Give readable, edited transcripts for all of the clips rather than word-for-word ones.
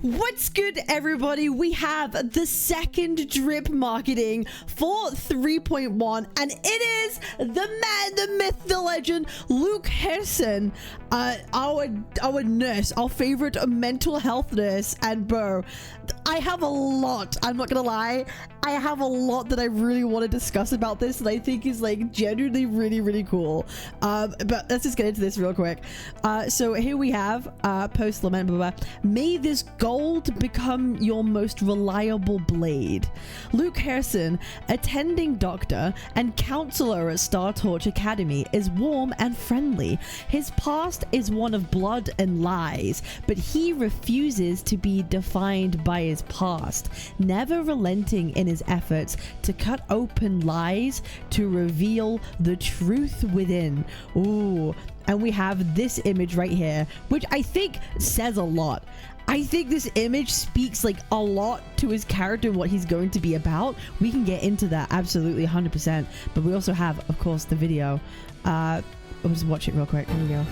What's good, everybody? We have the second drip marketing for 3.1, and it is the man, the myth, the legend, Luuk Herssen, our nurse, our favorite mental health nurse. And bro, I have a lot, I'm not gonna lie, I have a lot that I really want to discuss about this, and I think is like genuinely really cool. But let's just get into this real quick. So here we have post lament, blah, blah, blah. May this gold become your most reliable blade. Luuk Herssen, attending doctor and counselor at Star Torch Academy, is warm and friendly. His past is one of blood and lies, but he refuses to be defined by his past, never relenting in his efforts to cut open lies to reveal the truth within. Ooh, and we have this image right here, which I think says a lot. I think this image speaks like a lot to his character and what he's going to be about. We can get into that absolutely 100%, but we also have, of course, the video. We'll just watch it real quick. Here we go.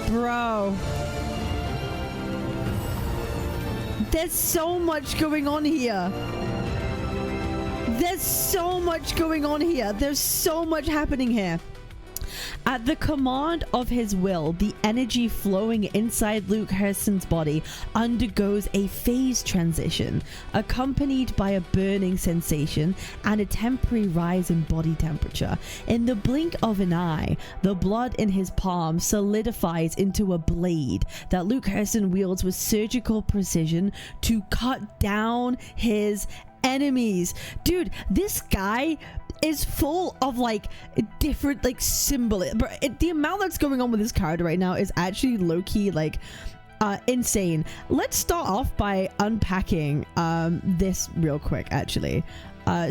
Bro, there's so much going on here. There's so much going on here. There's so much happening here. At the command of his will, the energy flowing inside Luuk Herssen's body undergoes a phase transition, accompanied by a burning sensation and a temporary rise in body temperature. In the blink of an eye, the blood in his palm solidifies into a blade that Luuk Herssen wields with surgical precision to cut down his enemies. Dude, this guy is full of like different like symbolism. The amount that's going on with this card right now is actually low-key like insane. Let's start off by unpacking this real quick actually.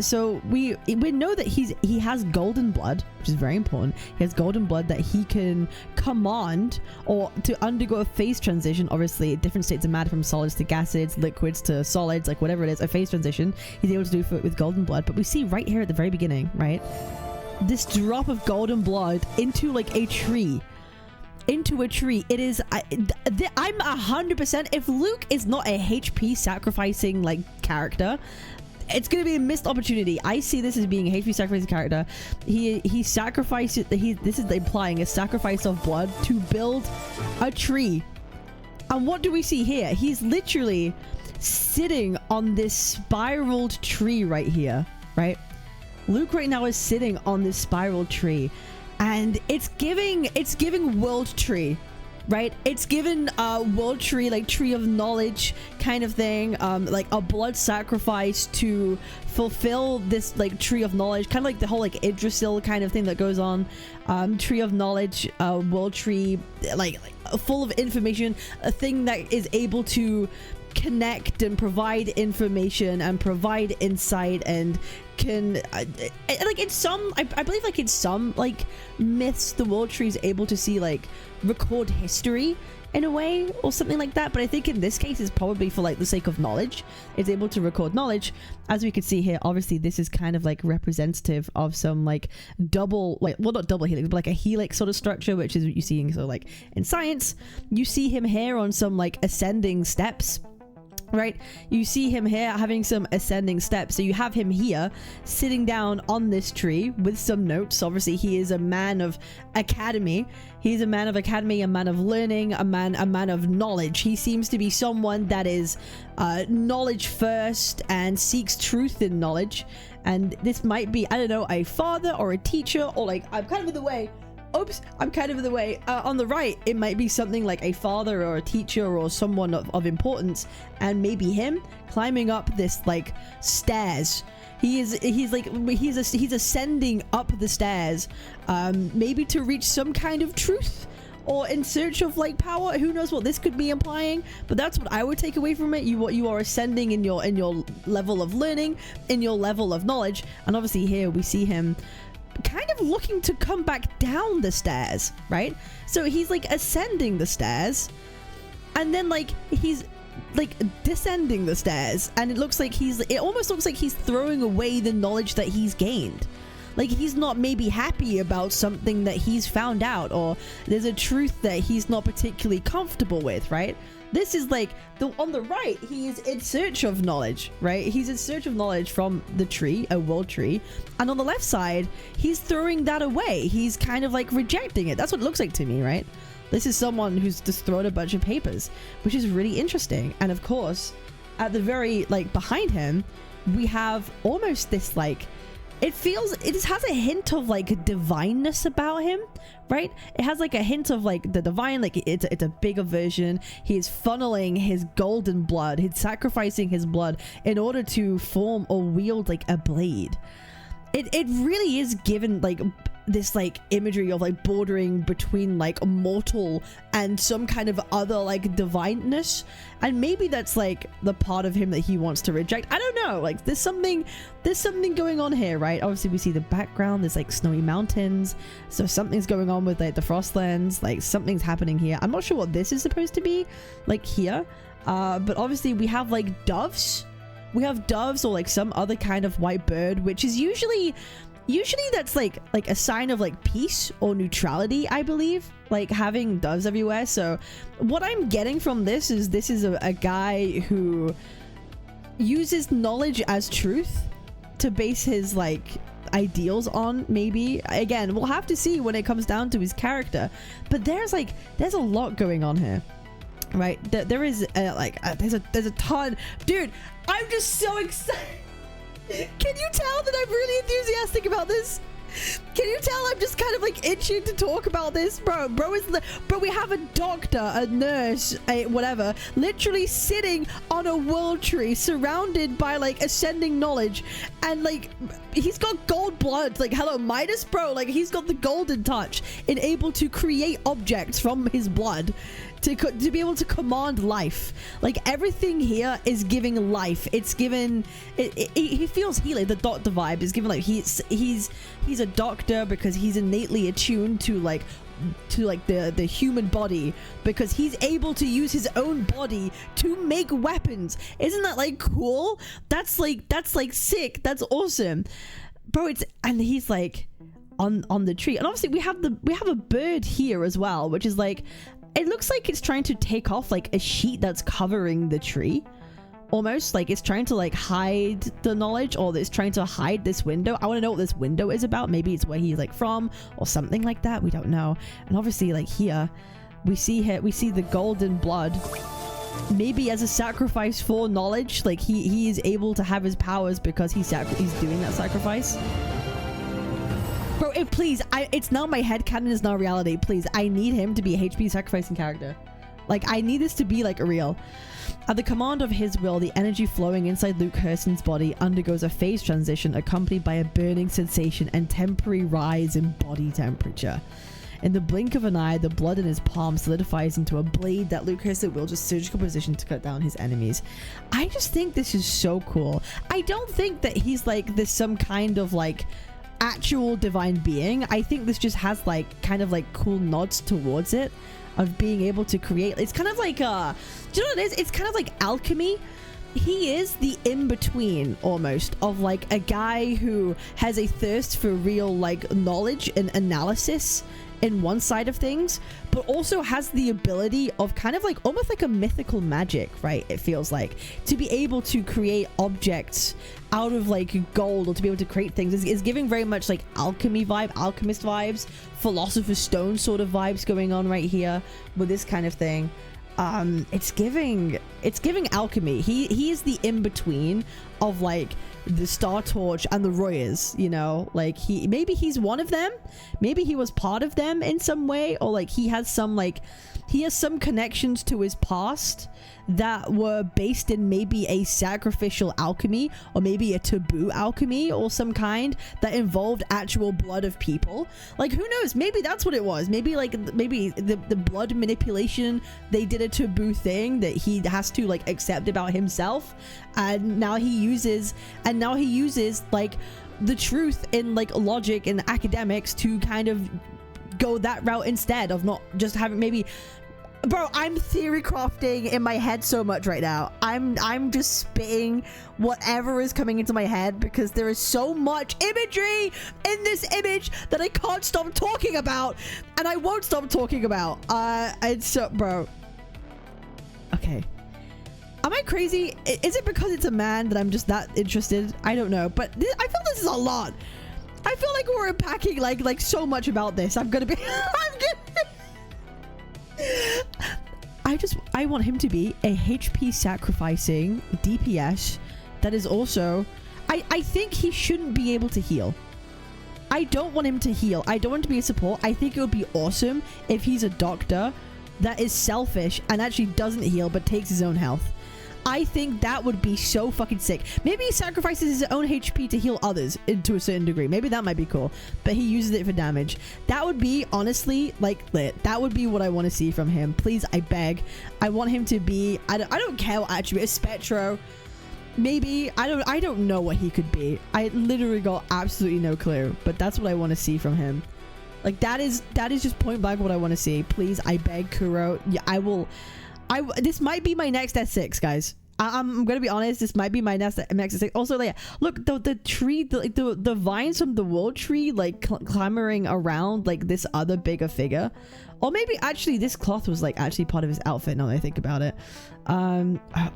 So we know that he has golden blood, which is very important. He has golden blood that he can command or to undergo a phase transition. Obviously, different states of matter, from solids to gases, liquids to solids, like whatever it is, a phase transition he's able to do with golden blood. But we see right here at the very beginning, right, this drop of golden blood into like a tree. Into a tree. It is I'm 100%, if Luuk is not a HP sacrificing like character, it's going to be a missed opportunity. I see this as being a HP sacrificing character. He sacrificed it. This is implying a sacrifice of blood to build a tree. And what do we see here? He's literally sitting on this spiraled tree right here, right? Luuk right now is sitting on this spiraled tree, and it's giving world tree. Right, it's given world tree, like tree of knowledge kind of thing, like a blood sacrifice to fulfill this like tree of knowledge, kind of like the whole like Idrisil kind of thing that goes on. Tree of knowledge, world tree, like full of information, a thing that is able to connect and provide information and provide insight, and can like in some I believe like in some like myths the world tree is able to see like record history in a way or something like that, but I think in this case it's probably for like the sake of knowledge. It's able to record knowledge. As we can see here, obviously this is kind of like representative of some like double, like, well, not double helix, but like a helix sort of structure, which is what you see. So like in science you see him here on some like ascending steps, right? You see him here having some ascending steps. So you have him here sitting down on this tree with some notes. Obviously he is a man of academy. He's a man of academy, a man of learning, a man of knowledge. He seems to be someone that is knowledge first and seeks truth in knowledge. And this might be, I don't know, a father or a teacher, or like, I'm kind of in the way. Oops, I'm kind of in the way. On the right, it might be something like a father or a teacher or someone of importance, and maybe him climbing up this like stairs. He's ascending up the stairs, maybe to reach some kind of truth, or in search of like power. Who knows what this could be implying, but that's what I would take away from it. You are ascending in your level of learning, in your level of knowledge. And obviously here we see him kind of looking to come back down the stairs, right? So he's like ascending the stairs, and then like he's like descending the stairs, and it almost looks like he's throwing away the knowledge that he's gained. Like, he's not maybe happy about something that he's found out, or there's a truth that he's not particularly comfortable with, right? This is like on the right, he's in search of knowledge, right? He's in search of knowledge from the tree, a world tree. And on the left side, he's throwing that away. He's kind of like rejecting it. That's what it looks like to me, right? This is someone who's just thrown a bunch of papers, which is really interesting. And of course, at the very like behind him, we have almost this like, it just has a hint of like divineness about him, right? It has like a hint of like the divine, like it's a bigger version. He is funneling his golden blood. He's sacrificing his blood in order to form or wield like a blade. It really is given like this like imagery of like bordering between like mortal and some kind of other like divineness, and maybe that's like the part of him that he wants to reject. I don't know, like there's something going on here, right? Obviously we see the background, there's like snowy mountains, so something's going on with like the Frostlands, like something's happening here. I'm not sure what this is supposed to be like here, but obviously we have like doves. We have doves or like some other kind of white bird, which is usually that's like a sign of like peace or neutrality, I believe, like having doves everywhere. So what I'm getting from this is a guy who uses knowledge as truth to base his like ideals on. Maybe again, we'll have to see when it comes down to his character, but there's a lot going on here, right? There is there's a ton. Dude, I'm just so excited. Can you tell that I'm really enthusiastic about this? Can you tell I'm just kind of like itching to talk about this? Bro, we have a doctor, a nurse, whatever, literally sitting on a world tree surrounded by like ascending knowledge, and like he's got gold blood. Like, hello Midas, bro, like he's got the golden touch and able to create objects from his blood to be able to command life. Like everything here is giving life. It's given he feels healing. The doctor vibe is given like he's a doctor because he's innately attuned to the human body, because he's able to use his own body to make weapons. Isn't that like cool? That's like sick. That's awesome, bro. And he's like on the tree, and obviously we have a bird here as well, which is like, it looks like it's trying to take off like a sheet that's covering the tree, almost like it's trying to like hide the knowledge, or it's trying to hide this window. I want to know what this window is about. Maybe it's where he's like from or something like that. We don't know. And obviously like here we see the golden blood, maybe as a sacrifice for knowledge. Like he is able to have his powers because he's doing that sacrifice. Bro, please, it's now my headcanon is now reality. Please, I need him to be a HP sacrificing character. Like, I need this to be like real. At the command of his will, the energy flowing inside Luuk Herssen's body undergoes a phase transition accompanied by a burning sensation and temporary rise in body temperature. In the blink of an eye, the blood in his palm solidifies into a blade that Luuk Herssen wields a surgical precision to cut down his enemies. I just think this is so cool. I don't think that he's like this some kind of like actual divine being. I think this just has like kind of like cool nods towards it, of being able to create. It's kind of like do you know what it is? It's kind of like alchemy. He is the in-between almost of like a guy who has a thirst for real like knowledge and analysis in one side of things, but also has the ability of kind of like almost like a mythical magic, right? It feels like to be able to create objects out of like gold, or to be able to create things is giving very much like alchemy vibe, alchemist vibes, philosopher's stone sort of vibes going on right here with this kind of thing. It's giving alchemy. He is the in-between of like the Star Torch and the Royers, you know, like maybe he's one of them, maybe he was part of them in some way, or like he has some connections to his past that were based in maybe a sacrificial alchemy, or maybe a taboo alchemy or some kind that involved actual blood of people. Like, who knows, maybe that's what it was. Maybe the blood manipulation, they did a taboo thing that he has to like accept about himself, and now he uses like the truth in like logic and academics to kind of go that route instead of not just having maybe Bro, I'm theory crafting in my head so much right now. I'm just spitting whatever is coming into my head because there is so much imagery in this image that I can't stop talking about, and I won't stop talking about. It's so, bro. Okay. Am I crazy? Is it because it's a man that I'm just that interested? I don't know, but I feel this is a lot. I feel like we're unpacking like so much about this. I'm gonna be. I want him to be a HP sacrificing DPS that is also. I think he shouldn't be able to heal. I don't want him to heal. I don't want him to be a support. I think it would be awesome if he's a doctor that is selfish and actually doesn't heal but takes his own health. I think that would be so fucking sick. Maybe he sacrifices his own HP to heal others to a certain degree. Maybe that might be cool. But he uses it for damage. That would be, honestly, like, lit. That would be what I want to see from him. Please, I beg. I want him to be... I don't care what attribute. A Spectro. Maybe. I don't know what he could be. I literally got absolutely no clue. But that's what I want to see from him. Like, that is just point blank what I want to see. Please, I beg, Kuro. Yeah, I will... this might be my next S6, guys. I'm gonna be honest. This might be my next S6. Also, like, look, the tree, the vines from the world tree, like clambering around like this other bigger figure, or maybe actually this cloth was like actually part of his outfit. Now that I think about it,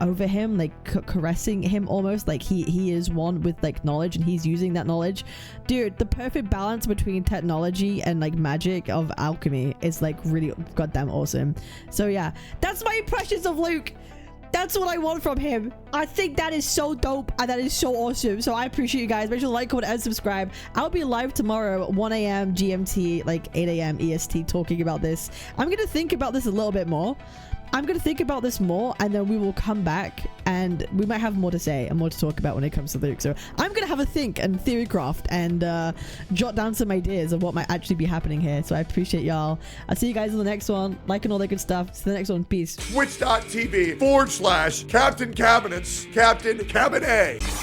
over him, like caressing him almost like he is one with like knowledge and he's using that knowledge. Dude, the perfect balance between technology and like magic of alchemy is like really goddamn awesome. So yeah, that's my impressions of Luuk. That's what I want from him. I think that is so dope and that is so awesome. So I appreciate you guys. Make sure to like, comment, and subscribe. I'll be live tomorrow at 1 a.m. GMT, like 8 a.m. EST, talking about this. I'm going to think about this a little bit more. I'm going to think about this more, and then we will come back and we might have more to say and more to talk about when it comes to Luuk. So I'm going to have a think and theory craft and jot down some ideas of what might actually be happening here. So I appreciate y'all. I'll see you guys in the next one. Like and all that good stuff. See the next one. Peace. Twitch.tv/Captain Cabinetz, Captain Cabinetz.